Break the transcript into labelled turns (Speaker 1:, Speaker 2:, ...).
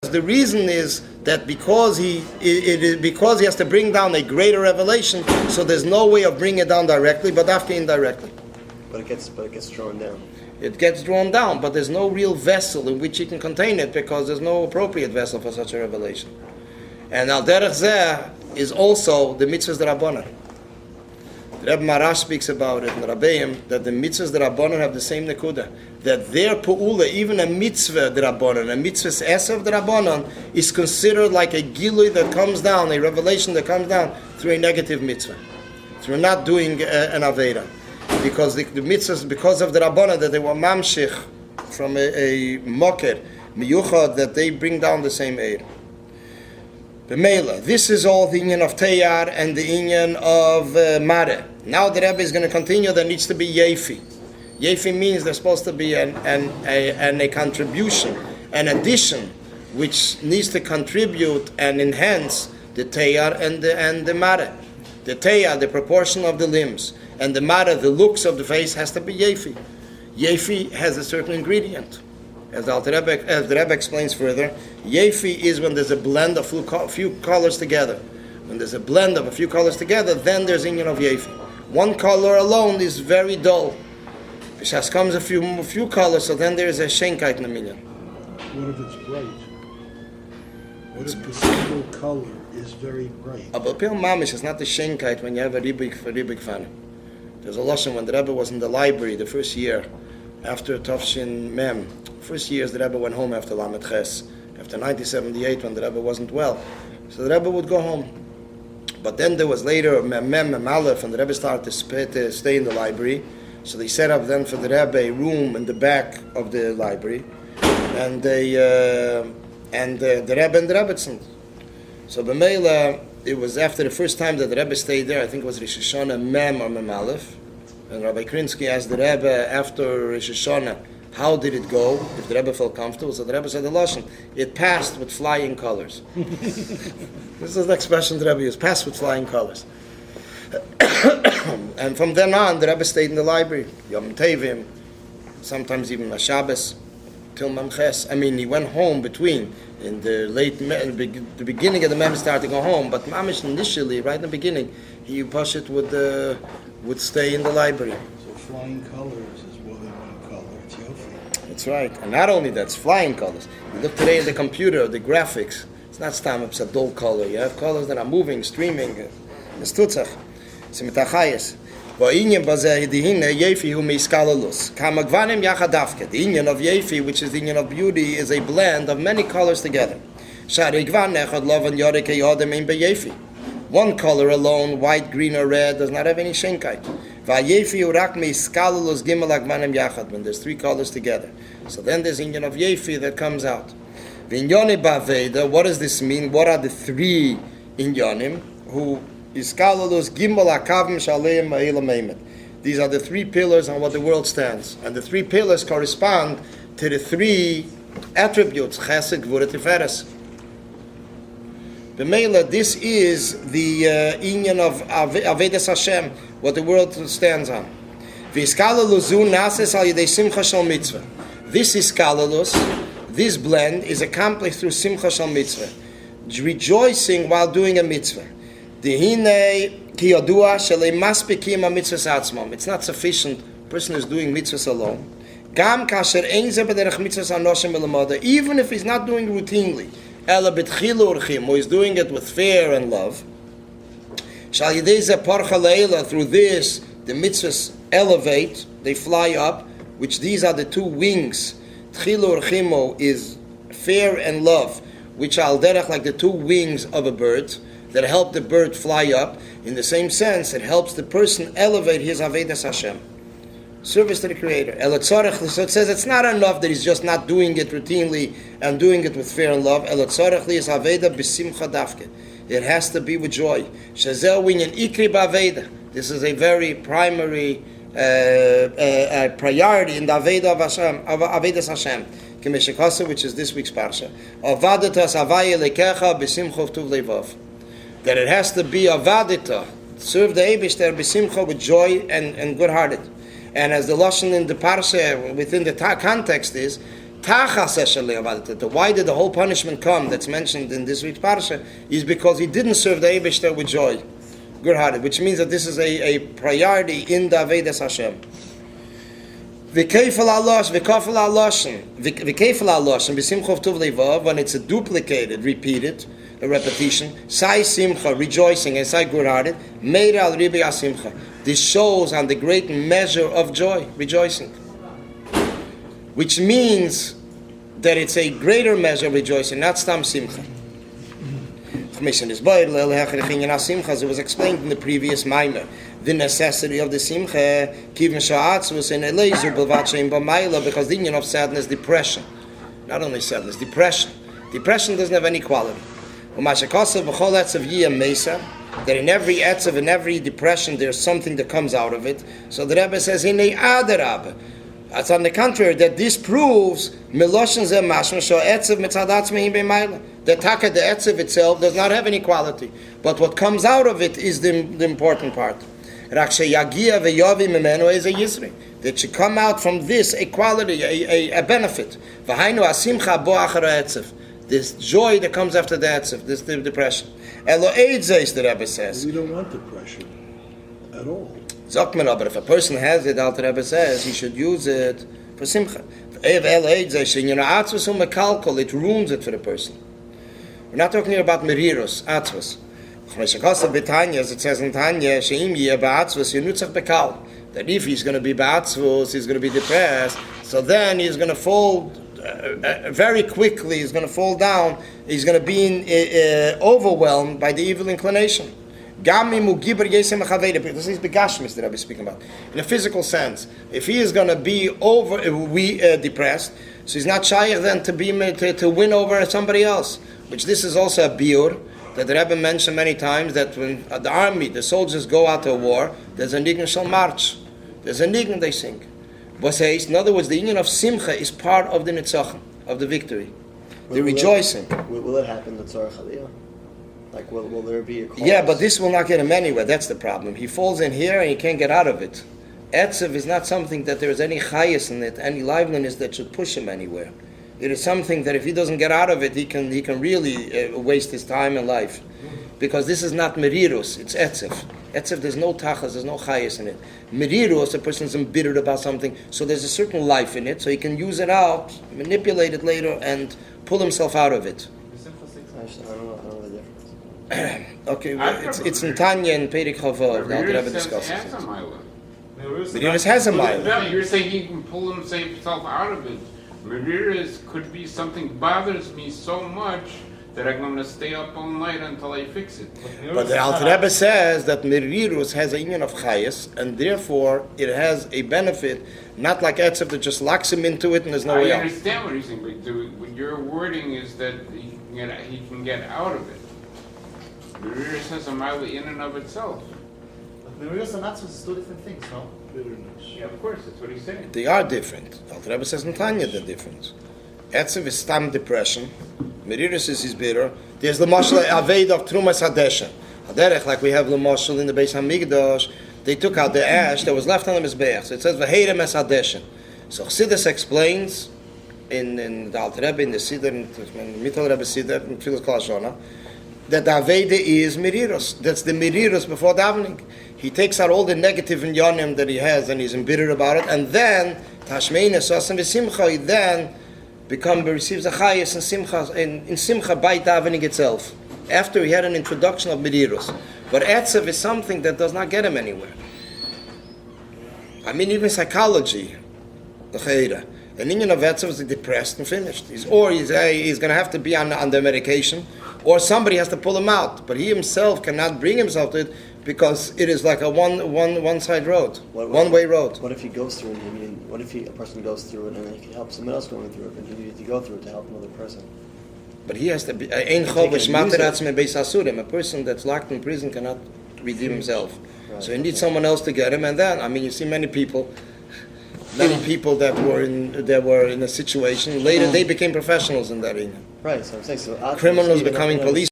Speaker 1: The reason is that because because he has to bring down a greater revelation, so there's no way of bringing it down directly, but after indirectly.
Speaker 2: But it gets drawn down.
Speaker 1: It gets drawn down, but there's no real vessel in which he can contain it because there's no appropriate vessel for such a revelation. And al derech zeh is also the mitzvahs d'Rabbanan. The Rebbe Marash speaks about it in Rabbeim, that the mitzvahs d'Rabbanan have the same nekuda. That their pu'ula, even a mitzvah d'Rabbanan, a mitzvah's esav d'Rabbanan, is considered like a gilui that comes down, a revelation that comes down through a negative mitzvah. Through not doing an aveda. Because the mitzvahs, because of the Rabbanan, that they were mamshich from a moker, miyuchad, that they bring down the same eir. B'meila, this is all the inyan of Teyar and the inyan of Mare. Now the Rebbe is going to continue. There needs to be Yefi. Yefi means there's supposed to be a contribution, an addition, which needs to contribute and enhance the Teyar and the Mare. The Teyar, the proportion of the limbs, and the Mare, the looks of the face, has to be Yefi. Yefi has a certain ingredient. As the Rebbe explains further, Yefi is when there's a blend of a few colors together. When there's a blend of a few colors together, then there's inyan of Yefi. One color alone is very dull. B'shas comes a few colors, so then there is a shenkait in a million.
Speaker 3: What if it's bright? What if the single color is very bright?
Speaker 1: But Pil Mamish is not the shenkait when you have a ribik fanim. There's a lesson when the Rebbe was in the library the first year, after Tafshin Mem. First years the Rebbe went home after Lamed Ches, after 1978 when the Rebbe wasn't well. So the Rebbe would go home. But then there was later Mem Aleph, and the Rebbe started to stay in the library. So they set up then for the Rebbe a room in the back of the library, and the Rebbe and the Rebbetzin. So B'meila, it was after the first time that the Rebbe stayed there. I think it was Rosh Hashanah Mem or Mem Aleph, and Rabbi Krinsky asked the Rebbe after Rosh Hashanah, how did it go? If the Rebbe felt comfortable, so the Rebbe said the lashon, it passed with flying colors. This is the expression the Rebbe used, passed with flying colors. And from then on, the Rebbe stayed in the library, Yom Tevim, sometimes even a Shabbos, till Mamches. I mean, he went home between, in the the beginning of the Mem started to go home, but Mamish initially, right in the beginning, he Pashit would stay in the library.
Speaker 3: So flying colors is what we want to call it. It's Yofi.
Speaker 1: That's right. And not only that, it's flying colors. You look today in the computer, the graphics, it's not stam, it's a dull color. You have colors that are moving, streaming. It's tutzach. It's mitachayes. The inyan of Yefi, which is the inyan of beauty, is a blend of many colors together. One color alone, white, green, or red, does not have any shenkait. When there's three colors together. So then there's inyan of Yefi that comes out. What does this mean? What are the three inyanim? These are the three pillars on what the world stands. And the three pillars correspond to the three attributes, Chesed, Gvura, Tiferes. B'meila, this is the inyan of Avedas Hashem, what the world stands on. This iskalalus, this blend, is accomplished through Simcha Shal Mitzvah, rejoicing while doing a mitzvah. It's not sufficient. A person is doing mitzvahs alone. Even if he's not doing routinely, or he's doing it with fear and love. Through this, the mitzvahs elevate, they fly up, which these are the two wings. Tchilu urchimo is fear and love, which are al derech like the two wings of a bird, that help the bird fly up. In the same sense, it helps the person elevate his Avedas Hashem, service to the Creator. So it says it's not enough that he's just not doing it routinely and doing it with fear and love. It has to be with joy. This is a very primary priority in the Aveda of Hashem, of Avedas Hashem, which is this week's parsha. That it has to be avadita, serve the Eibishter b'simcha, with joy and good-hearted. And as the lashon in the parsha within the context is, Why did the whole punishment come that's mentioned in this week's parsha is because he didn't serve the Eibishter with joy, good-hearted, which means that this is a priority in the Avedas Hashem. When it's a duplicated, repeated, a repetition, Sai Simcha, rejoicing, and Sai good-hearted, Meira al Ribi Simcha. This shows on the great measure of joy, rejoicing. Which means that it's a greater measure of rejoicing, not Stam Simcha. It was explained in the previous Maimer. The necessity of the Simcha, because the union of sadness, depression. Not only sadness, depression. Depression doesn't have any quality. That in every etzav, in every depression, there's something that comes out of it. So the Rebbe says, it's on the contrary, that this proves the taka, the etzav itself, does not have any quality. But what comes out of it is the important part. That should come out from this a quality, a benefit. This joy that comes after the etzav, this depression. The Rebbe says.
Speaker 3: We don't want depression at all.
Speaker 1: But if a person has it, Alter Rebbe says he should use it for simcha. It ruins it for the person. We're not talking here about merirus, atzvus. As it says in Tanya, that if he's going to be ba'atzvus, he's going to be depressed, so then he's going to fall very quickly, he's going to fall down, he's going to be overwhelmed by the evil inclination. This is the Gashmis that I'll be speaking about. In a physical sense, if he is going to be depressed, so he's not shy then to win over somebody else. Which this is also a biur that the Rebbe mentioned many times, that when the army, the soldiers go out to a war, there's a nigun shall march. There's a nigun they sing. In other words, the union of simcha is part of the nitzachim, of the victory, the rejoicing.
Speaker 2: Will it happen, the tzarech aliyah? Like, will there be a cause?
Speaker 1: Yeah, but this will not get him anywhere. That's the problem. He falls in here and he can't get out of it. Etzav is not something that there is any chayas in it, any liveliness that should push him anywhere. It is something that if he doesn't get out of it, he can really waste his time and life. Because this is not merirus, it's etzav. Etzav, there's no tachas, there's no chayas in it. Merirus, a person's embittered about something, so there's a certain life in it, so he can use it out, manipulate it later, and pull himself out of it.
Speaker 2: I don't know the difference.
Speaker 1: Okay, well, it's in Tanya and Perik Chavov. Now the Rebbe discusses it. Merirus has a mile.
Speaker 4: You're saying he can pull himself out of it. Merirus could be something bothers me so much that I'm going to stay up all night until I fix it.
Speaker 1: But the Alter Rebbe says that Merirus has a union of chayas, and therefore it has a benefit, not like Etzav that just locks him into it and there's no way out.
Speaker 4: I understand what you're saying, but your wording is that he can get out of it. Merirus has a mile in and of itself.
Speaker 5: Merirus and Atzvus is two different things, no?
Speaker 3: Bitterness.
Speaker 4: Yeah, of course, that's what he's saying.
Speaker 1: They are different. Alter Rebbe says in Tanya they're different. Etzav is stam depression. Merirus is his bitter. There's the mashal aved of trumas hadesha. Haderech, like we have the mashal in the Beis Hamikdash, they took out the ash that was left on the mizbeach. So it says v'heirem es hadesha. So Chassidus explains in the Alter Rebbe, in the Siddur, in the Mittel Rebbe Siddur, in Tfilas Kol Hashana, that the Aveda is Merirus. That's the Merirus before davening. He takes out all the negative inyanim that he has and he's embittered about it, and then Tashmein Esasim v'Simcha, he then receives a chayas in Simcha by davening itself. After he had an introduction of Merirus. But Etzav is something that does not get him anywhere. I mean, even psychology, the Chayra. An Indian of Etzav is depressed and finished. He's going to have to be on the medication, or somebody has to pull him out. But he himself cannot bring himself to it because it is like a one-side road, one-way road.
Speaker 2: What if he goes through it? What if a person goes through it and he can help someone else going through it, and he needs to go through it to help another person?
Speaker 1: But he has to be a person that's locked in prison cannot redeem himself.
Speaker 2: Right.
Speaker 1: So he needs someone else to get him. And then, I mean, you see many people that were in a situation. Later, they became professionals in that arena.
Speaker 2: Right. So I'm saying,
Speaker 1: Criminals becoming police.